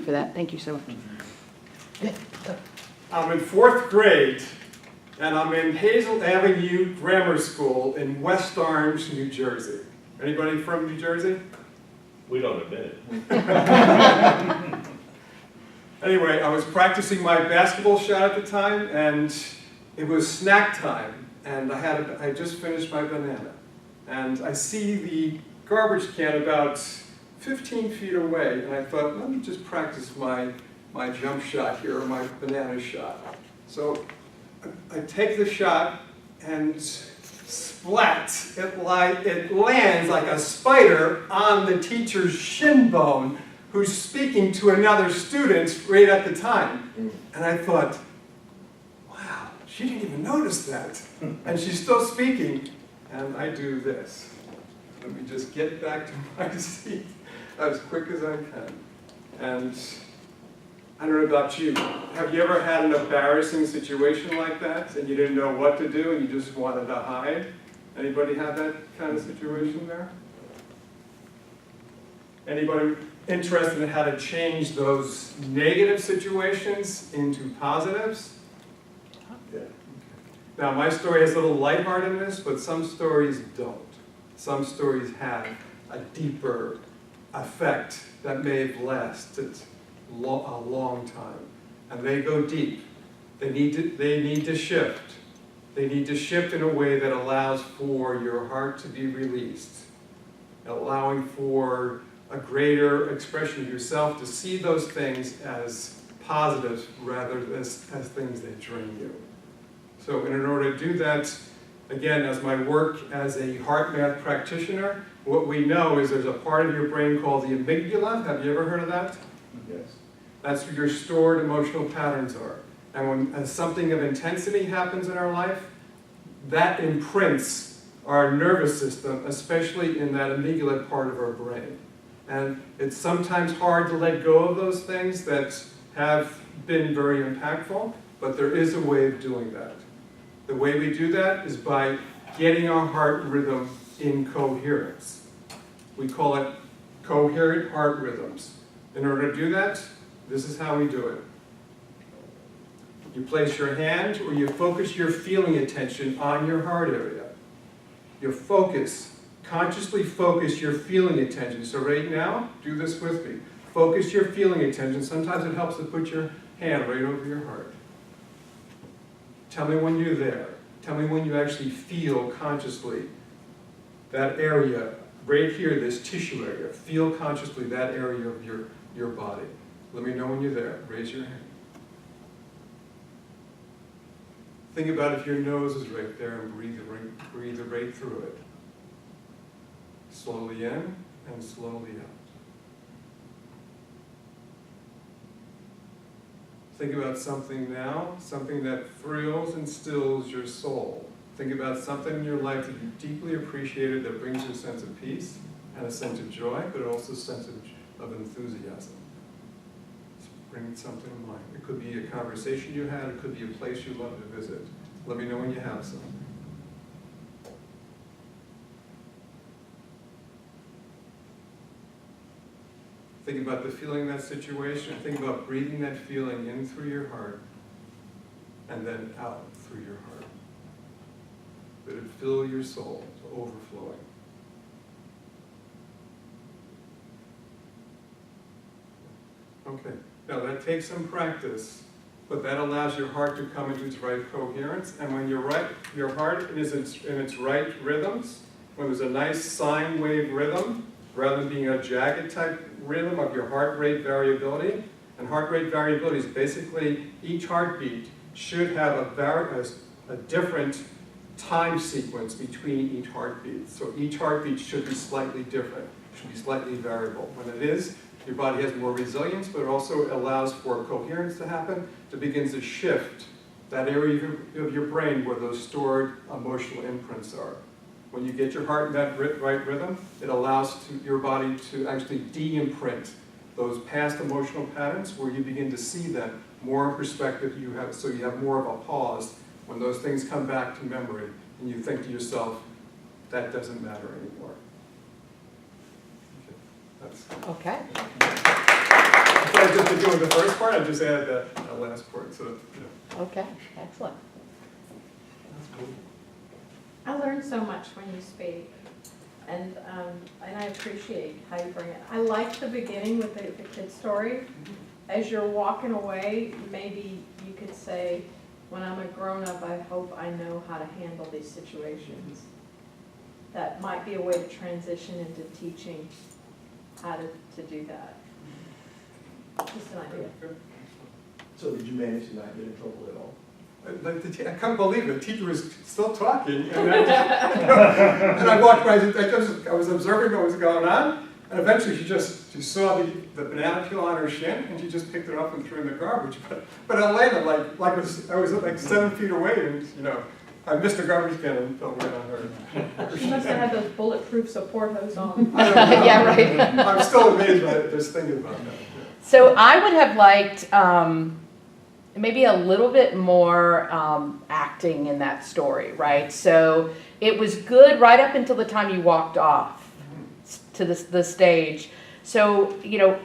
for that. Thank you so much. Good. I'm in 4th grade, and I'm in Hazel Avenue Grammar School in West Orange, New Jersey. Anybody from New Jersey? We don't admit it. Anyway, I was practicing my basketball shot at the time, and it was snack time, and I just finished my banana. And I see the garbage can about 15 feet away, and I thought, let me just practice my jump shot here, or my banana shot. So I take the shot, and splat, it lands like a spider on the teacher's shin bone, who's speaking to another student right at the time. And I thought, wow, she didn't even notice that. And she's still speaking, and I do this. Let me just get back to my seat as quick as I can. And I don't know about you. Have you ever had an embarrassing situation like that, and you didn't know what to do, and you just wanted to hide? Anybody have that kind of situation there? Anybody interested in how to change those negative situations into positives? Yeah. Now, my story has a little lightheartedness, but some stories don't. Some stories have a deeper effect that may have lasted a long time. And they go deep. They need to shift. They need to shift in a way that allows for your heart to be released, allowing for a greater expression of yourself to see those things as positives rather than as things that drain you. So in order to do that, again, as my work as a heart math practitioner, what we know is there's a part of your brain called the amygdala. Have you ever heard of that? Yes. That's where your stored emotional patterns are. And when something of intensity happens in our life, that imprints our nervous system, especially in that amygdala part of our brain. And it's sometimes hard to let go of those things that have been very impactful, but there is a way of doing that. The way we do that is by getting our heart rhythm in coherence. We call it coherent heart rhythms. In order to do that, this is how we do it. You place your hand or you focus your feeling attention on your heart area. You consciously focus your feeling attention. So right now, do this with me. Focus your feeling attention. Sometimes it helps to put your hand right over your heart. Tell me when you're there. Tell me when you actually feel consciously that area, right here, this tissue area. Feel consciously that area of your body. Let me know when you're there. Raise your hand. Think about if your nose is right there and breathe right through it. Slowly in and slowly out. Think about something now, something that thrills and stills your soul. Think about something in your life that you deeply appreciated that brings you a sense of peace and a sense of joy, but also a sense of enthusiasm. Bring something to mind. It could be a conversation you had, it could be a place you love to visit. Let me know when you have some. Think about the feeling in that situation. Think about breathing that feeling in through your heart and then out through your heart. Let it fill your soul to overflowing. Okay. Now that takes some practice, but that allows your heart to come into its right coherence. And when your heart is in its right rhythms, when there's a nice sine wave rhythm, rather than being a jagged type rhythm of your heart rate variability, and heart rate variability is basically each heartbeat should have a different time sequence between each heartbeat. So each heartbeat should be slightly different, should be slightly variable. When it is, your body has more resilience, but it also allows for coherence to happen, to begin to shift that area of your brain where those stored emotional imprints are. When you get your heart in that right rhythm, it allows your body to actually de-imprint those past emotional patterns where you begin to see them more in perspective. So you have more of a pause when those things come back to memory and you think to yourself, that doesn't matter anymore. Okay. Okay. Instead of just doing the first part, I just added that last part, so, you know. Okay, excellent. I learned so much when you speak, and I appreciate how you bring it. I like the beginning with the kid story. As you're walking away, maybe you could say, when I'm a grown-up, I hope I know how to handle these situations. That might be a way to transition into teaching how to do that. Just an idea. So did you manage to not get in trouble at all? Like I can't believe it, the teacher was still talking, and and I walked by, I was observing what was going on, and eventually she saw the banana peel on her shin, and she just picked it up and threw it in the garbage. But I landed I was like 7 feet away, and you know, I missed the garbage can and fell right on her. She must have had those bulletproof support hose on. I don't know. Yeah, right. I'm still amazed by just thinking about that. Yeah. So I would have liked maybe a little bit more acting in that story, right? So it was good right up until the time you walked off to the stage. So, you know,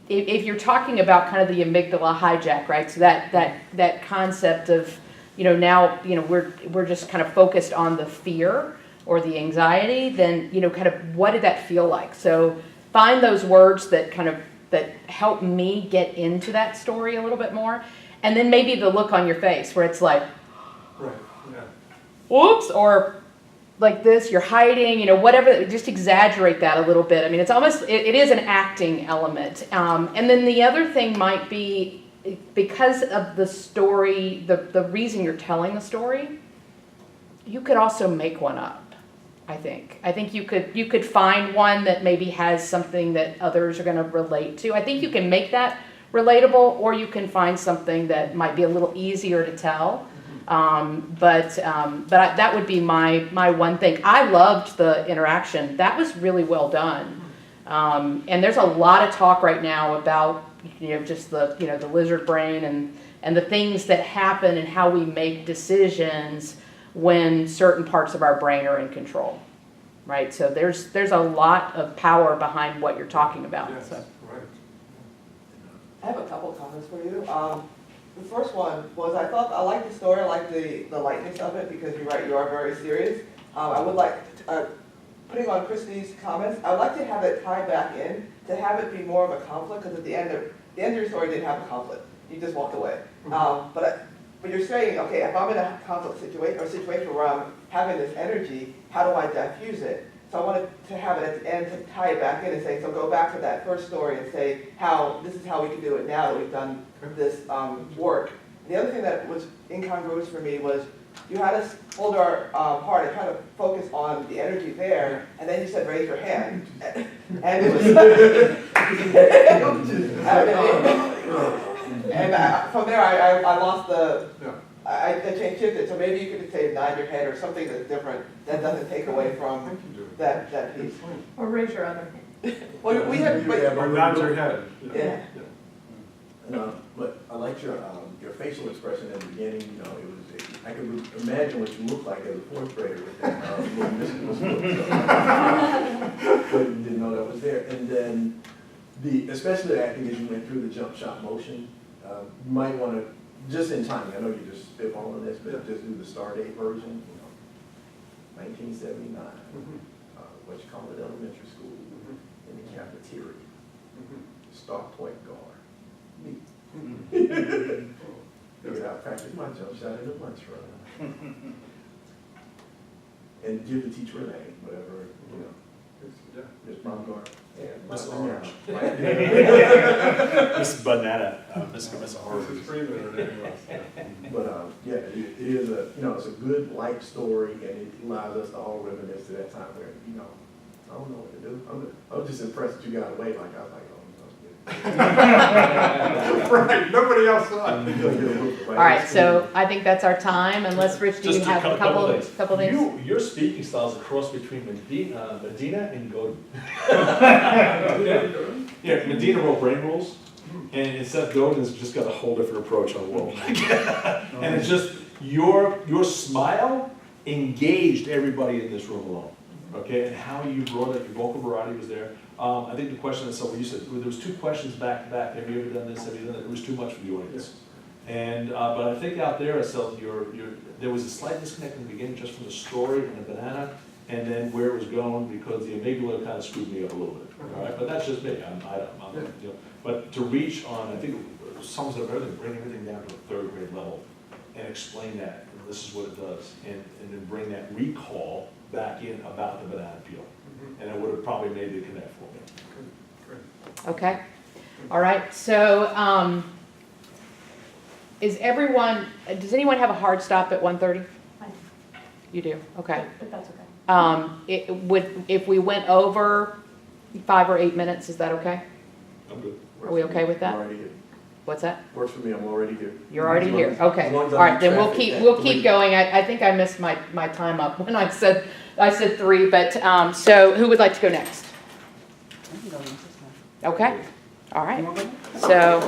if you're talking about kind of the amygdala hijack, right? So that concept of, you know, now, you know, we're just kind of focused on the fear or the anxiety, then, you know, kind of what did that feel like? So find those words that help me get into that story a little bit more. And then maybe the look on your face where it's like, Right, yeah. whoops, or like this, you're hiding, you know, whatever, just exaggerate that a little bit. I mean, it's almost, it is an acting element. And then the other thing might be, because of the story, the reason you're telling the story, you could also make one up, I think. I think you could find one that maybe has something that others are going to relate to. I think you can make that relatable, or you can find something that might be a little easier to tell. But that would be my one thing. I loved the interaction. That was really well done. And there's a lot of talk right now about, you know, just the lizard brain and the things that happen and how we make decisions when certain parts of our brain are in control, right? So there's a lot of power behind what you're talking about. Yes, So. right. I have a couple of comments for you. The first one was I liked the story, I liked the lightness of it, because you're right, you are very serious. I would like, putting on Christy's comments, I would like to have it tie back in, to have it be more of a conflict, because at the end of your story didn't have a conflict. You just walked away. But you're saying, okay, if I'm in a conflict situation, or a situation where I'm having this energy, how do I diffuse it? So I wanted to have it at the end to tie it back in and say, so go back to that first story and say this is how we can do it now that we've done this work. The other thing that was incongruous for me was you had us hold our heart and try to focus on the energy there, and then you said raise your hand. And it was, from there I lost the, I changed it, so maybe you could say nod your head or something that's different that doesn't take away from that piece. Or raise your other hand. Well, we have, Or nod your head. Yeah. But I liked your facial expression at the beginning. You know, I could imagine what you looked like as a fourth grader with that little mystical look. But didn't know that was there. And then especially I think as you went through the jump shot motion, you might want to, just in timing, I know you just spitballing this, but just do the star date version, 1979, what you call it, elementary school, in the cafeteria, star point guard, me. Because I practiced my jump shot in the lunch run. And give the teacher a name, whatever, Miss Baumgart. Miss Orange. Miss Banana, Miss Orange. Mrs. Freeman or anything else. But yeah, it is it's a good light story, and it allows us to all reminisce to that time where, I don't know what to do. I was just impressed that you got away. Like, I was like, Right, nobody else saw it. All right, so I think that's our time, unless Rich, do you Just have a couple things? Your speaking style is a cross between Medina and Godin. Yeah, Medina wrote Brain Rules, and Seth Godin has just got a whole different approach on the world. And it's just your smile engaged everybody in this room alone. okay, and how you brought it, your vocal variety was there. I think the question is, so when you said, there was 2 questions back to back, have you ever done this, have you done that, it was too much for the audience. And, but I think out there, I felt there was a slight disconnect in the beginning just from the story and the banana, and then where it was going, because the amygdala kind of screwed me up a little bit, all right? But that's just me, you know, but to reach on, I think, sums up everything, bring everything down to a 3rd grade level, and explain that, and this is what it does, and then bring that recall back in about the banana peel. And it would have probably made the connect for me. Okay, all right, so, is everyone, does anyone have a hard stop at 1:30? Fine. You do, okay. But that's okay. If we went over 5 or 8 minutes, is that okay? I'm good. Are we okay with that? I'm already here. What's that? Works for me, I'm already here. You're already As long here, as- okay. as long as All I'm right, in then traffic, we'll yeah. keep going. I think I missed my time up when I said 3, but, so who would like to go next? Okay, all right. So,